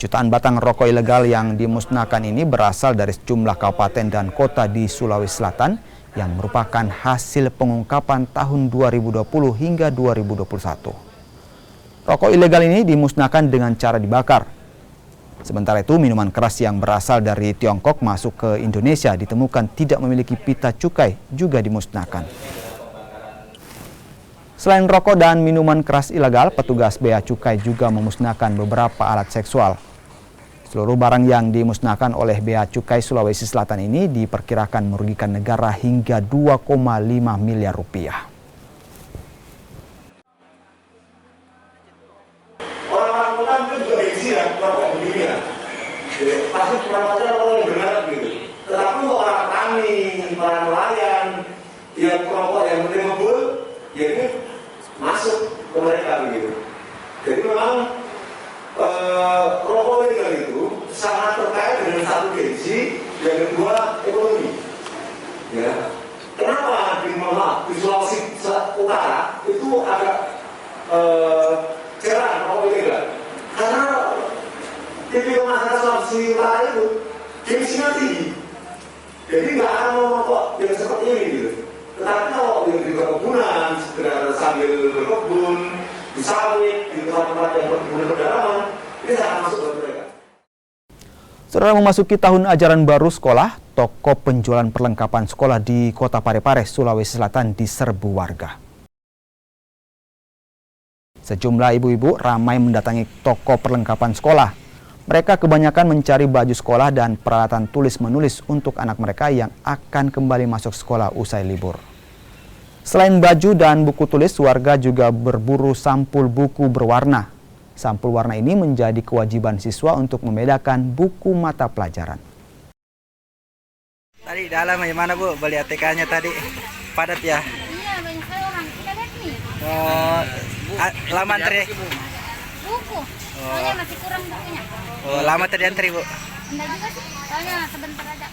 Jutaan batang rokok ilegal yang dimusnahkan ini berasal dari sejumlah kabupaten dan kota di Sulawesi Selatan yang merupakan hasil pengungkapan tahun 2020 hingga 2021. Rokok ilegal ini dimusnahkan dengan cara dibakar. Sementara itu, minuman keras yang berasal dari Tiongkok masuk ke Indonesia ditemukan tidak memiliki pita cukai juga dimusnahkan. Selain rokok dan minuman keras ilegal, petugas Bea Cukai juga memusnahkan beberapa alat seksual. Seluruh barang yang dimusnahkan oleh Bea Cukai Sulawesi Selatan ini diperkirakan merugikan negara hingga 2,5 miliar rupiah. Orang-orang kan juga gengsi ya, rokok begini ya. Pasti kurang aja kalau yang benar gitu. Tetapi orang petani, para nelayan, yang rokok yang penting ngebul, ya ini masuk ke mereka begitu. Jadi memang rokok ilegal itu sangat terkait dengan satu gengsi, yang kedua ekonomi. Ya. Kenapa di Sulawesi Utara itu agak jarang rokok ilegal? Karena tipikal masyarakat Sulawesi Utara itu gengsinya tinggi. Jadi nggak akan mau rokok yang seperti ini gitu. Tetapi kalau yang di perkebunan, sekedar sambil berkebun, di sawit, di tempat-tempat yang berkebunan pedalaman, ini sangat masuk ke mereka. Saudara, memasuki tahun ajaran baru sekolah, toko penjualan perlengkapan sekolah di Kota Parepare, Sulawesi Selatan diserbu warga. Sejumlah ibu-ibu ramai mendatangi toko perlengkapan sekolah. Mereka kebanyakan mencari baju sekolah dan peralatan tulis-menulis untuk anak mereka yang akan kembali masuk sekolah usai libur. Selain baju dan buku tulis, warga juga berburu sampul buku berwarna. Sampul warna ini menjadi kewajiban siswa untuk membedakan buku mata pelajaran. Tadi dalam gimana Bu? Beli ATK-nya tadi padat ya? Iya, banyak sekali orang. Kita lihat nih. Lama antri? Buku. Soalnya masih kurang bukunya. Lama tadi antri Bu? Enggak juga sih. Soalnya sebentar ada.